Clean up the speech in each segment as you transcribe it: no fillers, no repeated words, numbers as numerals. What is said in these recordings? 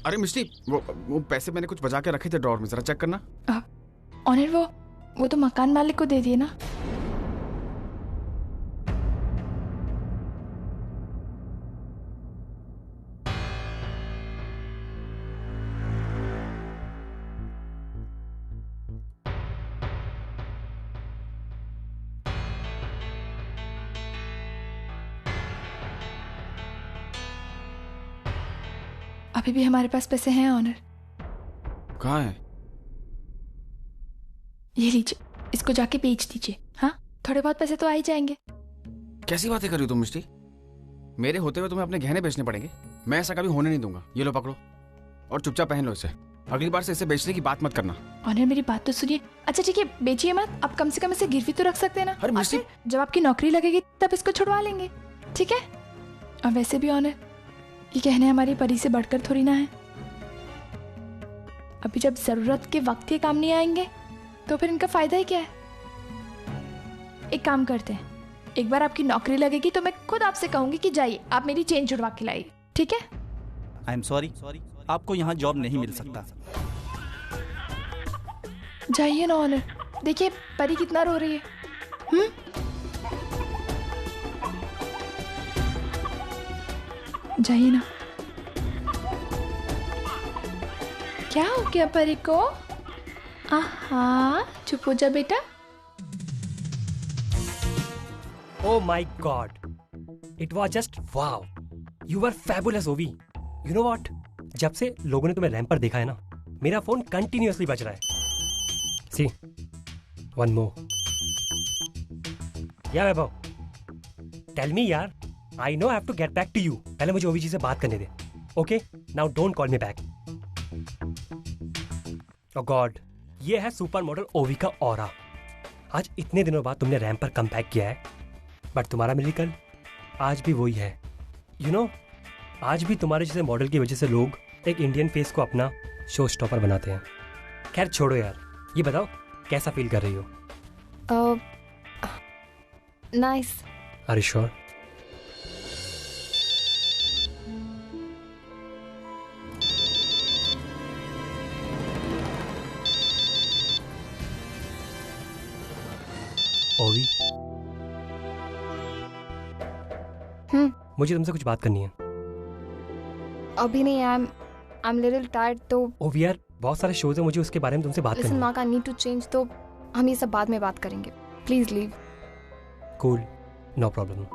अरे मिष्टी, वो पैसे मैंने कुछ बचा के रखे थे ड्रॉर में, जरा चेक करना। ऑनर वो तो मकान मालिक को दे दिए ना। अभी भी हमारे पास पैसे हैं ऑनर। कहाँ है? ये लीजिए, इसको जाके बेच दीजिए। हाँ, थोड़े बहुत पैसे तो आ ही जाएंगे। कैसी बातें कर रही हो तुम मिष्टी? मेरे होते हुए तुम्हें अपने गहने बेचने पड़ेंगे? मैं ऐसा कभी होने नहीं दूंगा। ये लो पकड़ो और चुपचाप पहन लो इसे। अगली बार से इसे बेचने की बात मत करना। ऑनर मेरी बात तो सुनिए। अच्छा ठीक है, बेचिए मत। आप कम से कम इसे गिरवी तो रख सकते हैं ना। अरे मिष्टी, जब आपकी नौकरी लगेगी तब इसको छुड़वा लेंगे, ठीक है? और वैसे भी ऑनर, ये कहने हमारी परी से बढ़कर थोड़ी ना है। अभी जब जरूरत के वक्त ये काम नहीं आएंगे तो फिर इनका फायदा ही क्या है? एक काम करते हैं, एक बार आपकी नौकरी लगेगी तो मैं खुद आपसे कहूंगी कि जाइए आप मेरी चेन छुड़वा के लाइए, ठीक है? आई एम सॉरी, आपको यहाँ जॉब नहीं मिल सकता। जाइए ना ऑनर, देखिए परी कितना रो रही है। जाइए ना। क्या हो गया परी को? आहा, चुप हो जा बेटा। Oh my God! It was just wow! You were fabulous, Ovi. You know what? जब से लोगों ने तुम्हें रैंप पर देखा है ना, मेरा फोन कंटिन्यूअसली बज रहा है। See, one more. या वैभव, tell me यार. I know I have to get back to you. पहले मुझे ओवी जी से बात करने दे. Okay? Now don't call me back. Oh God, ये है सुपर मॉडल ओवी का ऑरा। आज इतने दिनों बाद तुमने रैंप पर कम बैक किया है, बट तुम्हारा मिरेकल आज भी वही है। यू नो, आज भी तुम्हारे जैसे मॉडल की वजह से लोग एक इंडियन फेस को अपना शो स्टॉपर बनाते हैं। खैर छोड़ो यार, ये बताओ कैसा फील कर रही हो? Nice. Are you sure? Ovi, मुझे तुमसे कुछ बात करनी है। अभी नहीं, आई एम लिटिल टायर्ड। तो ओवी यार, बहुत सारे शोज हैं, मुझे उसके बारे में तुमसे बात करनी लिसन है। Mark, I need to change. तो हम ये सब बाद में बात करेंगे। Please leave. Cool, no problem.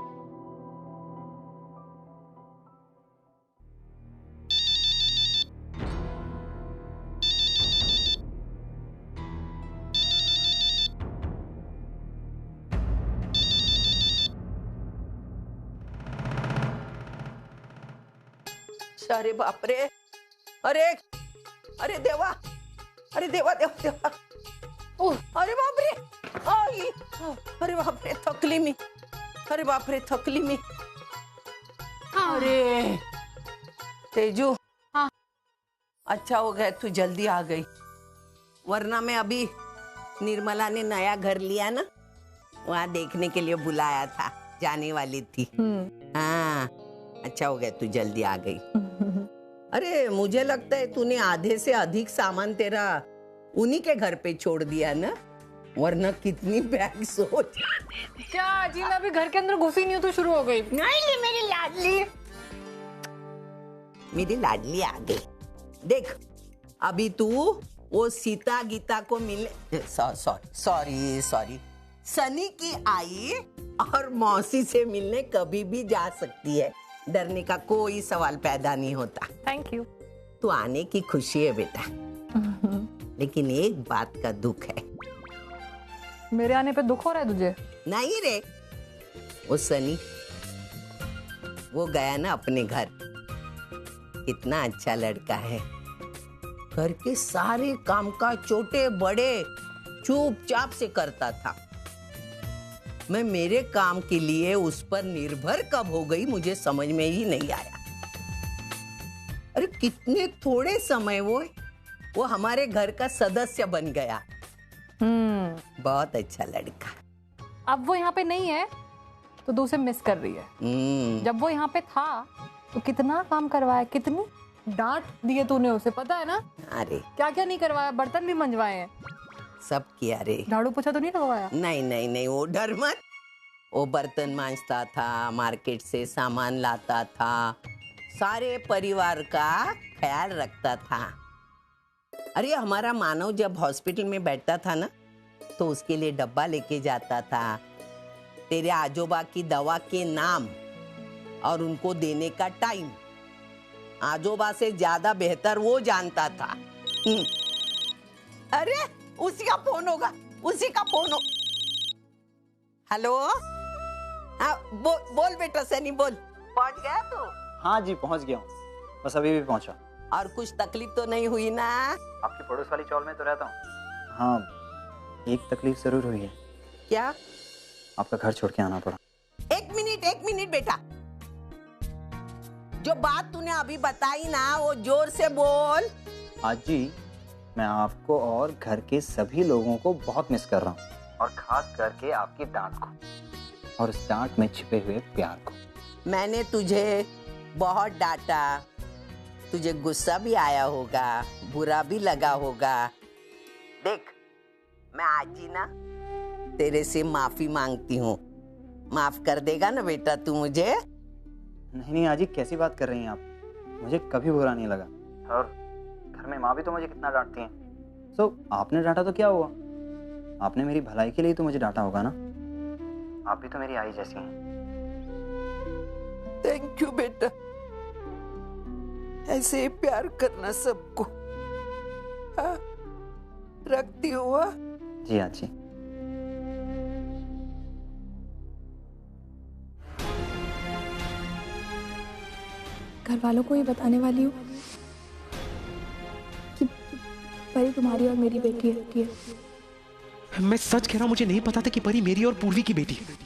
अरे बाप रे, अरे अरे देवा, अरे देवा देवा देवा, ओ अरे बाप रे, आई, अरे बाप रे थकली मी, अरे बाप रे थकली मी। अरे तेजू, हाँ अच्छा हो गया तू जल्दी आ गई, वरना मैं अभी निर्मला ने नया घर लिया ना, वहाँ देखने के लिए बुलाया था, जाने वाली थी। हाँ, अच्छा हो गया तू जल्दी आ गई। अरे मुझे लगता है तूने आधे से अधिक सामान तेरा उन्हीं के घर पे छोड़ दिया ना, वरना कितनी बैग सोच। क्या जी, मैं अभी घर के अंदर घुसी नहीं हूँ तो शुरू हो गई। नहीं मेरी लाडली, मेरी लाडली आ गई। देख अभी तू वो सीता गीता को मिले, सॉरी सनी की आई और मौसी से मिलने कभी भी जा सकती है, डरने का कोई सवाल पैदा नहीं होता। Thank you. तू आने की खुशी है बेटा, लेकिन एक बात का दुख है। मेरे आने पे दुख हो रहा है तुझे? नहीं रे, वो सनी वो गया ना अपने घर, कितना अच्छा लड़का है, घर के सारे काम का छोटे बड़े चुपचाप से करता था। मैं मेरे काम के लिए उस पर निर्भर कब हो गई मुझे समझ में ही नहीं आया। अरे कितने थोड़े समय वो हमारे घर का सदस्य बन गया। बहुत अच्छा लड़का। अब वो यहाँ पे नहीं है तो उसे मिस कर रही है। जब वो यहाँ पे था तो कितना काम करवाया, कितनी डांट दिए तूने उसे, पता है ना? अरे क्या क्या नहीं करवाया, बर्तन भी मंजवाए हैं, सब किया रे। झाड़ू पोछा तो नहीं लगवाया? नहीं नहीं नहीं, वो डर मत। वो बर्तन मांजता था, मार्केट से सामान लाता था, सारे परिवार का ख्याल रखता था। अरे हमारा मानव जब हॉस्पिटल में बैठता था ना, तो उसके लिए डब्बा लेके जाता था। तेरे आजोबा की दवा के नाम और उनको देने का टाइम आजोबा से ज्यादा बेहतर वो जानता था। अरे उसी का फोन होगा, उसी का फोन हो। हेलो, हाँ बोल बेटा सनी, बोल। पहुंच गया तू? हाँ जी पहुंच गया हूँ, बस अभी भी पहुंचा। और कुछ तकलीफ तो नहीं हुई ना? आपकी पड़ोस वाली चौल में तो रहता हूँ। हाँ, एक तकलीफ जरूर हुई है। क्या? आपका घर छोड़ के आना पड़ा। एक मिनट बेटा, जो बात तूने अभी बताई ना वो जोर से बोल। आज जी मैं आपको और घर के सभी लोगों को बहुत मिस कर रहा हूँ, और खास करके आपकी डांट को और इस डांट में छिपे हुए प्यार को। मैंने तुझे बहुत डांटा, तुझे गुस्सा भी आया होगा, बुरा भी लगा होगा। देख, मैं आज ही ना तेरे से माफी मांगती हूँ। माफ कर देगा ना बेटा तू मुझे? नहीं आजी, कैसी बात कर रही हैं आप? मुझे कभी बुरा नहीं लगा, और घर में माँ भी तो मुझे कितना डांटती हैं। सो आपने डांटा तो क्या हुआ, आपने मेरी भलाई के लिए तो मुझे डांटा होगा ना। आप भी तो मेरी आई जैसी हैं। थैंक यू बेटा, ऐसे ही प्यार करना सबको। हाँ, रखती हुआ। जी आजी। घर वालों को ये बताने वाली हूँ कि परी तुम्हारी और मेरी बेटी है। मैं सच कह रहा हूं, मुझे नहीं पता था कि परी मेरी और पूर्वी की बेटी है।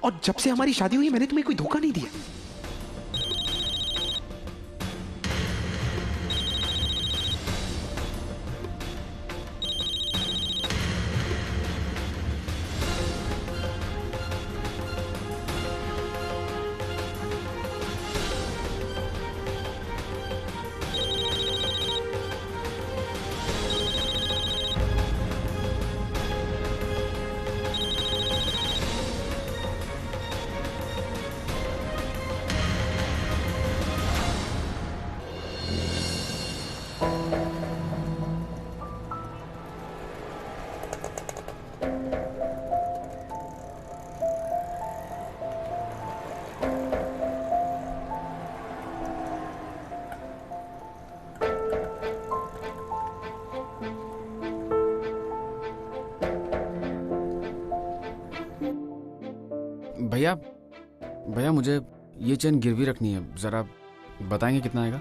और जब से हमारी शादी हुई मैंने तुम्हें कोई धोखा नहीं दिया। भैया भैया मुझे ये चेन गिरवी रखनी है, जरा बताएंगे कितना आएगा?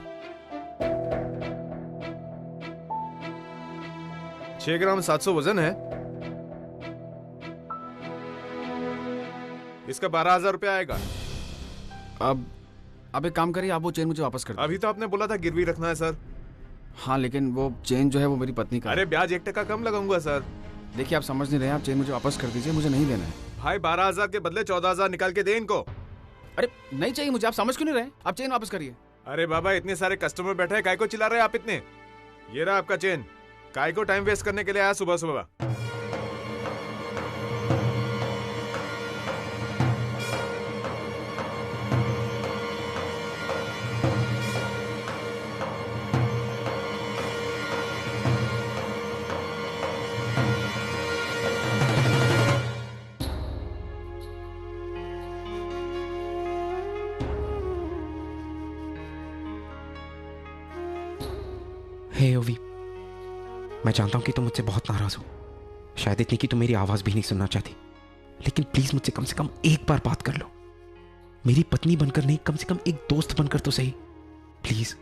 6 ग्राम 700 वजन है। इसका 12,000 रुपया आएगा। अब एक काम करिए, आप वो चेन मुझे वापस कर दीजिए। अभी तो आपने बोला था गिरवी रखना है सर। हाँ लेकिन वो चेन जो है वो मेरी पत्नी का है। अरे ब्याज 1% कम लगाऊंगा सर। देखिए आप समझ नहीं रहे हैं, आप चेन मुझे वापस कर दीजिए, मुझे नहीं देना है। भाई 12,000 के बदले 14,000 निकाल के दे इनको। अरे नहीं चाहिए मुझे, आप समझ क्यों नहीं रहे? आप चेन वापस करिए। अरे बाबा इतने सारे कस्टमर बैठे हैं, काय को चिल्ला रहे हैं आप इतने? ये रहा आपका चेन। काय को टाइम वेस्ट करने के लिए आया सुबह सुबह? हे ओवी, मैं जानता हूं कि तुम मुझसे बहुत नाराज हो, शायद इतनी कि तुम मेरी आवाज भी नहीं सुनना चाहती, लेकिन प्लीज मुझसे कम से कम एक बार बात कर लो। मेरी पत्नी बनकर नहीं, कम से कम एक दोस्त बनकर तो सही। Please,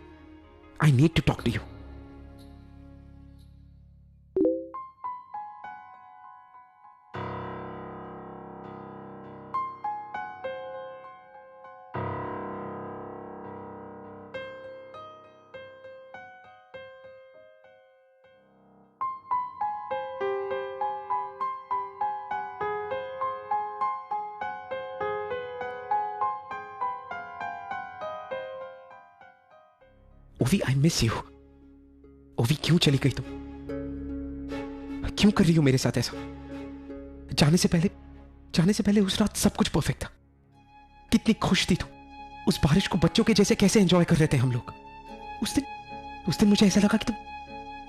I need to talk to you. Ovi I miss you. ओवी क्यों चली गई तुम? क्यों कर रही हो मेरे साथ ऐसा? जाने से पहले उस रात सब कुछ परफेक्ट था। कितनी खुश थी तुम। उस बारिश को बच्चों के जैसे कैसे एंजॉय कर रहे थे हम लोग। उस दिन मुझे ऐसा लगा कि तुम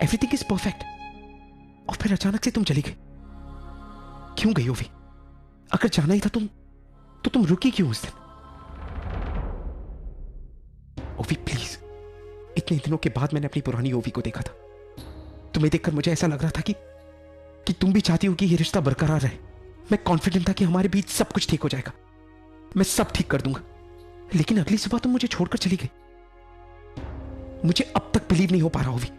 एवरीथिंग इज परफेक्ट, और फिर अचानक से तुम चली गई। क्यों गई ओवी? अगर जाना ही था तो तुम रुकी क्यों उस दिन? ओवी प्लीज, इतने दिनों के बाद मैंने अपनी पुरानी ओवी को देखा था। तुम्हें देखकर मुझे ऐसा लग रहा था कि तुम भी चाहती हो कि ये रिश्ता बरकरार रहे। मैं कॉन्फिडेंट था कि हमारे बीच सब कुछ ठीक हो जाएगा, मैं सब ठीक कर दूंगा। लेकिन अगली सुबह तुम मुझे छोड़कर चली गई। मुझे अब तक बिलीव नहीं हो पा रहा Ovi.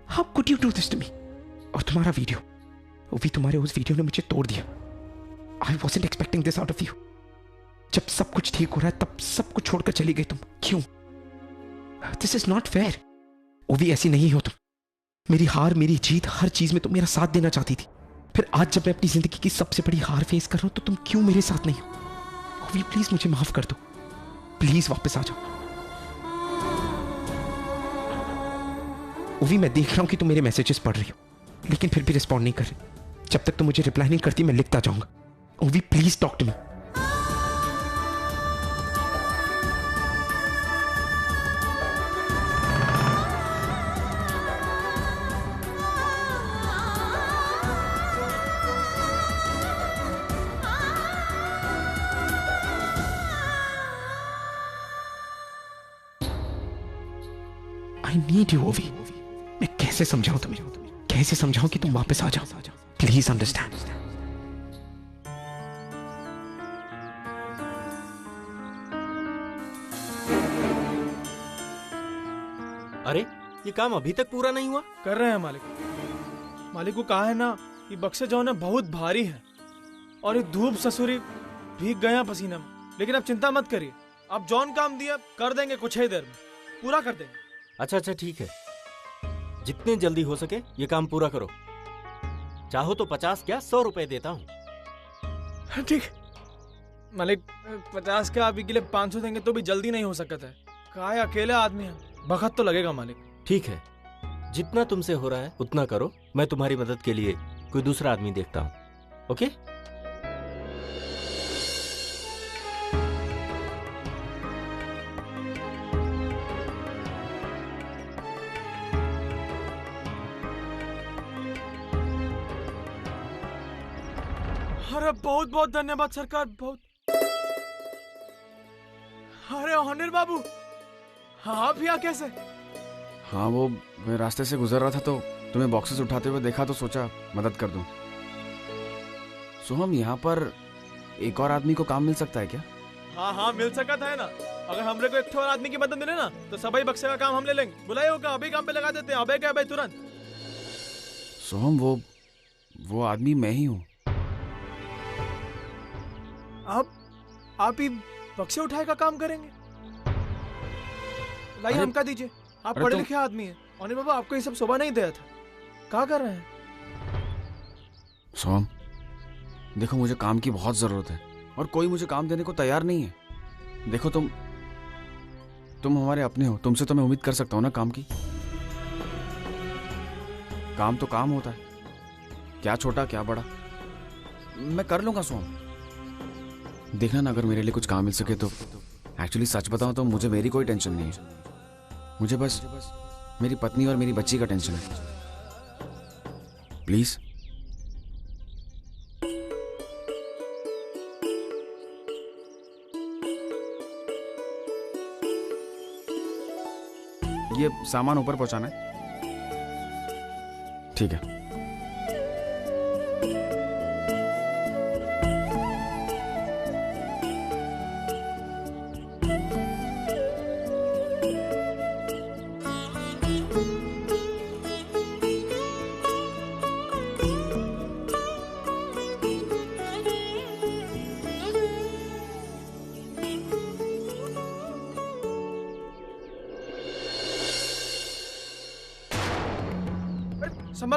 How could you do this to me? और तुम्हारा वीडियो, ओवी, तुम्हारे उस वीडियो ने मुझे तोड़ दिया। I wasn't expecting this out of you. जब सब कुछ ठीक हो रहा है तब सब कुछ छोड़कर चली गई तुम। क्यों? This is not fair. ओवी, ऐसी नहीं हो तुम। मेरी हार, मेरी जीत, हर चीज में तुम मेरा साथ देना चाहती थी। फिर आज जब मैं अपनी जिंदगी की सबसे बड़ी हार फेस कर रहा हूं तो तुम क्यों मेरे साथ नहीं हो? ओवी प्लीज मुझे माफ कर दो, प्लीज वापस आ जाओ। ओवी, मैं देख रहा हूं कि तुम मेरे मैसेजेस पढ़ रही हो, लेकिन फिर भी रिस्पॉन्ड नहीं कर रही। जब तक तुम मुझे रिप्लाई नहीं करती मैं लिखता जाऊंगा। Ovi please talk to me. I need you, ओवी। मैं कैसे समझाऊं तुम्हें, कैसे समझाऊं कि तुम वापस आ जाओ? Please understand. अरे ये काम अभी तक पूरा नहीं हुआ? कर रहे हैं मालिक। मालिक को कहा है ना कि बक्से जो है ना बहुत भारी है, और ये धूप ससुरी भीग गया पसीने में। लेकिन अब चिंता मत करिए, अब जॉन काम दिया कर देंगे, कुछ ही देर में पूरा कर देंगे। अच्छा ठीक है, जितने जल्दी हो सके ये काम पूरा करो। चाहो तो 50 क्या 100 रुपए देता हूँ। ठीक मालिक, 50 क्या अभी के लिए 500 देंगे तो भी जल्दी नहीं हो सकता है। कहा है अकेले आदमी है, वक्त तो लगेगा मालिक। ठीक है, जितना तुमसे हो रहा है उतना करो। मैं तुम्हारी मदद के लिए कोई दूसरा आदमी देखता हूँ। ओके? अरे बहुत बहुत धन्यवाद सरकार, बहुत। अरे अनिल बाबू, आप यहाँ कैसे? हाँ, वो मैं रास्ते से गुजर रहा था तो तुम्हें बॉक्सेस उठाते हुए देखा तो सोचा मदद कर दूं। सोहम, यहाँ पर एक और आदमी को काम मिल सकता है क्या? हाँ मिल सकता है ना। अगर हमरे को एक और आदमी की मदद मिले ना तो सभी बक्से का काम हम ले लेंगे। बुलाए होगा, अभी काम पे लगा देते हैं। अबे क्या भाई, तुरंत। सोहम, वो आदमी मैं ही हूँ। आप ही बक्से उठाए का काम करेंगे? लाइए हमका दीजिए, आप पढ़े लिखे आदमी हैं। अनिल बाबा, आपको ये सब शोभा नहीं दिया था। क्या कर रहे हैं? सोहम, देखो मुझे काम की बहुत जरूरत है और कोई मुझे काम देने को तैयार नहीं है। देखो तुम हमारे अपने हो, तुमसे तो मैं उम्मीद कर सकता हूँ ना काम की। काम तो काम होता है, क्या छोटा क्या बड़ा, मैं कर लूंगा सोहम। देखना ना, अगर मेरे लिए कुछ काम मिल सके तो। एक्चुअली सच बताऊं तो मुझे मेरी कोई टेंशन नहीं है। मुझे बस मेरी पत्नी और मेरी बच्ची का टेंशन है। प्लीज। ये सामान ऊपर पहुंचाना है? ठीक है।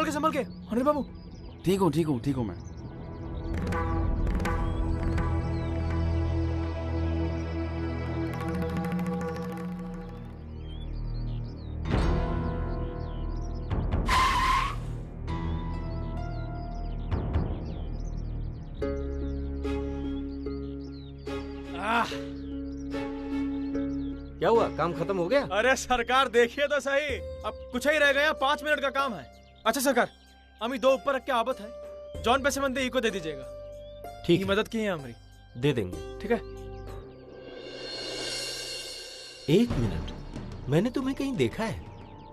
संभल के अनिल बाबू। ठीक हूँ मैं। क्या हुआ, काम खत्म हो गया? अरे सरकार देखिए तो सही, अब कुछ ही रह गया, 5 मिनट का काम है। अच्छा सरकार, अमी 2 ऊपर रख के आवत है, जॉन पैसे मंदे इको दे दीजिएगा। ठीक, मदद की है हमारी, दे देंगे। ठीक है। 1 मिनट, मैंने तुम्हें कहीं देखा है,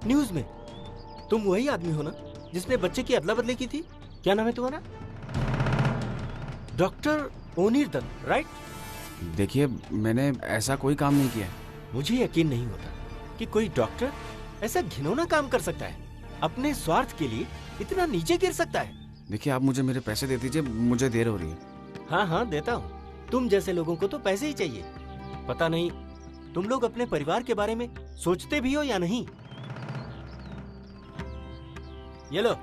न्यूज में। तुम वही आदमी हो ना जिसने बच्चे की अदला बदली की थी? क्या नाम है तुम्हारा? Doctor Onir Dutt, right? देखिए, मैंने ऐसा कोई काम नहीं किया। मुझे यकीन नहीं होता कि कोई डॉक्टर ऐसा घिनौना काम कर सकता है, अपने स्वार्थ के लिए इतना नीचे गिर सकता है। देखिए, आप मुझे मेरे पैसे दे दीजिए, मुझे देर हो रही है। हाँ हाँ, देता हूँ। तुम जैसे लोगों को तो पैसे ही चाहिए। पता नहीं तुम लोग अपने परिवार के बारे में सोचते भी हो या नहीं। ये लो।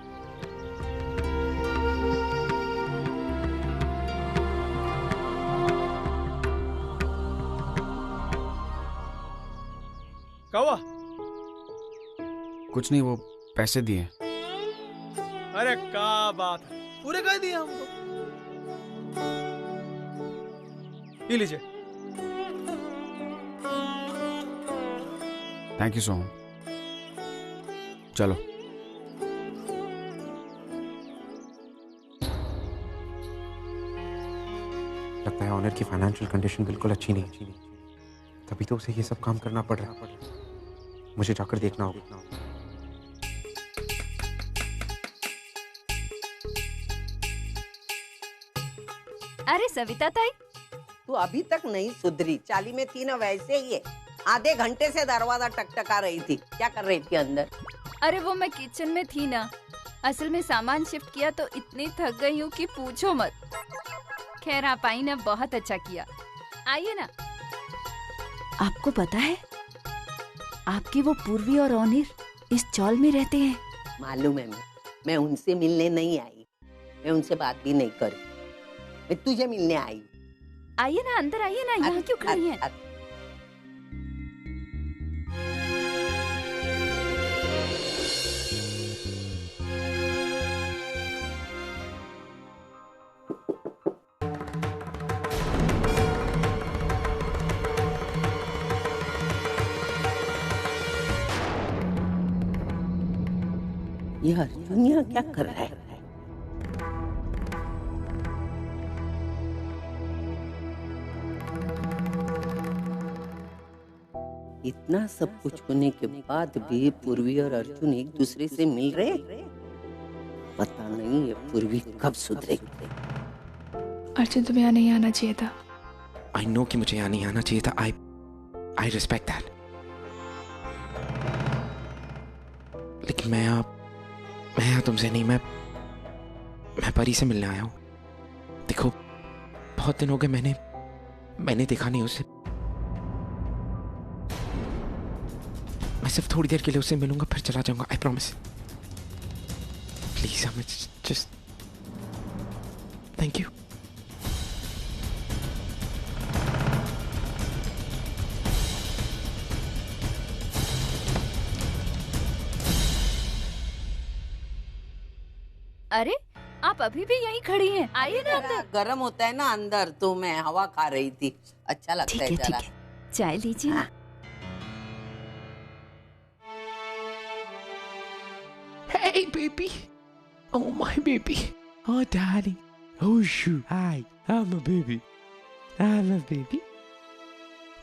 क्या हुआ? कुछ नहीं, वो पैसे दिए। अरे क्या बात है, पूरे कह दिए हमको। ये लीजिए। Thank you so much. चलो। लगता है ऑनर की फाइनेंशियल कंडीशन बिल्कुल अच्छी नहीं, तभी तो उसे ये सब काम करना पड़ रहा है। मुझे जाकर देखना होगा। अरे सविता ताई, तू अभी तक नहीं सुधरी, चाली में थी ना वैसे ही है। आधे घंटे से दरवाजा टकटका रही थी, क्या कर रही थी अंदर? अरे वो मैं किचन में थी ना, असल में सामान शिफ्ट किया तो इतनी थक गई हूँ कि पूछो मत। खैर आप आई ना, बहुत अच्छा किया। आइए ना। आपको पता है आपकी वो पूर्वी और ओनिर इस चौल में रहते हैं? मालूम है, मैं उनसे मिलने नहीं आई, मैं उनसे बात भी नहीं करी, मैं तुझे मिलने आई। आइए ना, अंदर आइए ना, यहाँ क्यों खड़ी हैं? ये अर्जुन यहाँ क्या कर रहा है? इतना सब कुछ होने के बाद भी पूर्वी और अर्जुन एक दूसरे से मिल रहे? पता नहीं ये पूर्वी कब सुधरेगी। अर्जुन, तुम्हें यहाँ नहीं आना चाहिए था। आई नो कि मुझे यहाँ नहीं आना चाहिए था। I respect that. लेकिन मैं यहाँ तुमसे नहीं, मैं परी से मिलने आया हूँ। देखो, बहुत दिन हो गए मैंने देखा नहीं उसे। मैं सिर्फ थोड़ी देर के लिए उससे मिलूंगा, फिर चला जाऊंगा। I promise. प्लीज हमें जस्ट थैंक यू। अरे आप अभी भी यहीं खड़ी हैं, आइए ना अंदर। गर्म होता है ना अंदर, तो मैं हवा खा रही थी, अच्छा लगता है जरा। चाय लीजिए। हाँ। Hey baby, oh my baby, oh darling, oh shoot, hi, I'm a baby, I'm a baby.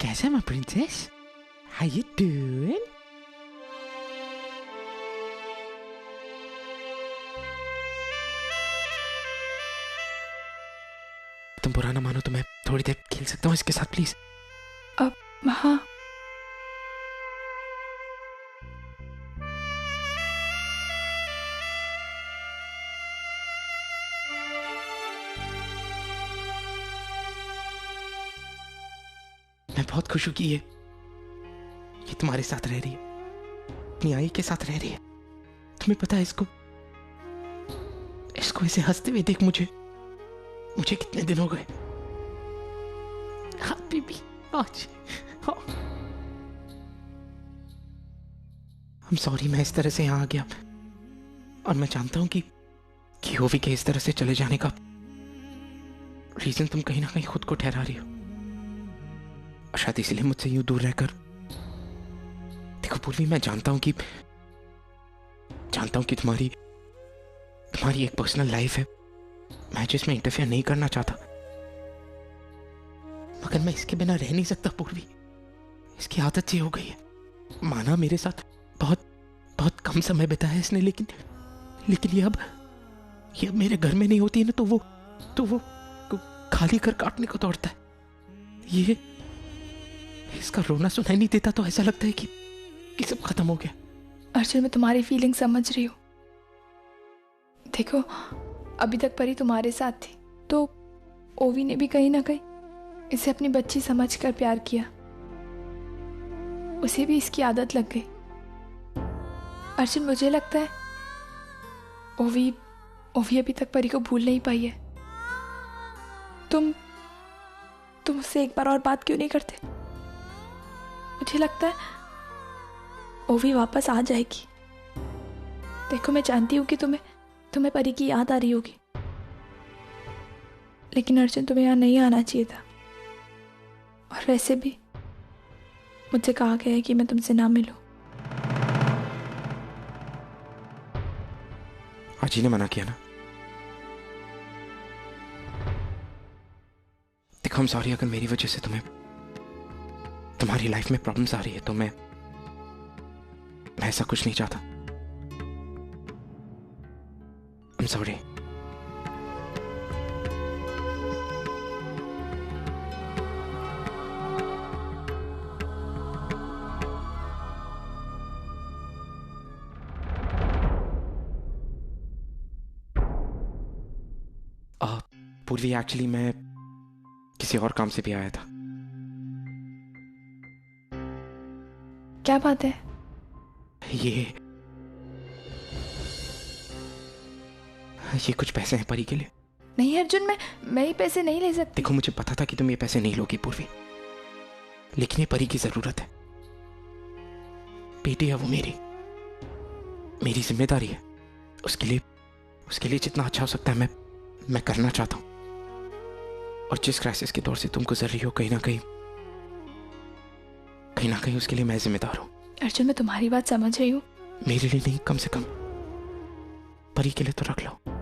कैसा my princess? How you doing? तुम बुरा ना मानो तो मैं थोड़ी देर खेल सकता हूँ इसके साथ प्लीज? अब हाँ। मैं बहुत खुश हूँ कि ये तुम्हारे साथ रह रही है, अपनी आई के साथ रह रही है। तुम्हें पता है इसको ऐसे हंसते हुए देख मुझे कितने दिन हो गए। हाँ बेबी, आज I'm sorry मैं इस तरह से यहाँ आ गया, और मैं जानता हूँ कि ओवी के इस तरह से चले जाने का रीजन तुम कहीं ना कहीं खुद को ठहरा रही हो। और शायद इसलिए मुझसे यूं दूर रहकर। देखो पूर्वी, मैं जानता हूं कि तुम्हारी एक पर्सनल लाइफ है, मैं जिसमें इंटरफेयर नहीं करना चाहता, मगर मैं इसके बिना रह नहीं सकता पूर्वी। इसकी आदत सी हो गई है। माना मेरे साथ बहुत बहुत कम समय बिताया है इसने, लेकिन ये अब मेरे घर में नहीं होती है ना, तो वो खाली घर काटने को दौड़ता है। ये इसका रोना सुनाई नहीं देता तो ऐसा लगता है कि सब खत्म हो गया। अर्जुन, मैं तुम्हारी फीलिंग समझ रही हूँ। देखो, अभी तक परी तुम्हारे साथ थी, तो ओवी ने भी कहीं ना कहीं इसे अपनी बच्ची समझकर प्यार किया। उसे भी इसकी आदत लग गई। अर्जुन, मुझे लगता है ओवी अभी तक परी को भूल नहीं पाई है। तुम उससे एक बार और बात क्यों नहीं करते? मुझे लगता है ओवी वापस आ जाएगी। देखो, मैं जानती हूँ कि तुम्हें परी की याद आ रही होगी, लेकिन अर्जुन, तुम्हें यहाँ नहीं आना चाहिए था। और वैसे भी मुझसे कहा गया है कि मैं तुमसे ना मिलूं। आजी ने मना किया ना। देखो, I'm sorry अगर मेरी वजह से तुम्हारी लाइफ में प्रॉब्लम्स आ रही है, तो मैं ऐसा कुछ नहीं चाहता। I'm sorry। पूर्वी, एक्चुअली मैं किसी और काम से भी आया था। क्या बात है? ये कुछ पैसे हैं परी के लिए। नहीं अर्जुन, मैं ये पैसे नहीं ले सकती। देखो, मुझे पता था कि तुम ये पैसे नहीं लोगी पूर्वी, लेकिन ये परी की जरूरत है। बेटी है वो, मेरी जिम्मेदारी है। उसके लिए जितना अच्छा हो सकता है मैं करना चाहता हूं। और जिस क्राइसिस के दौर से तुम गुजर रही हो, कहीं ना कहीं उसके लिए मैं जिम्मेदार हूं। अर्जुन, मैं तुम्हारी बात समझ रही हूँ। मेरे लिए नहीं, कम से कम परी के लिए तो रख लो।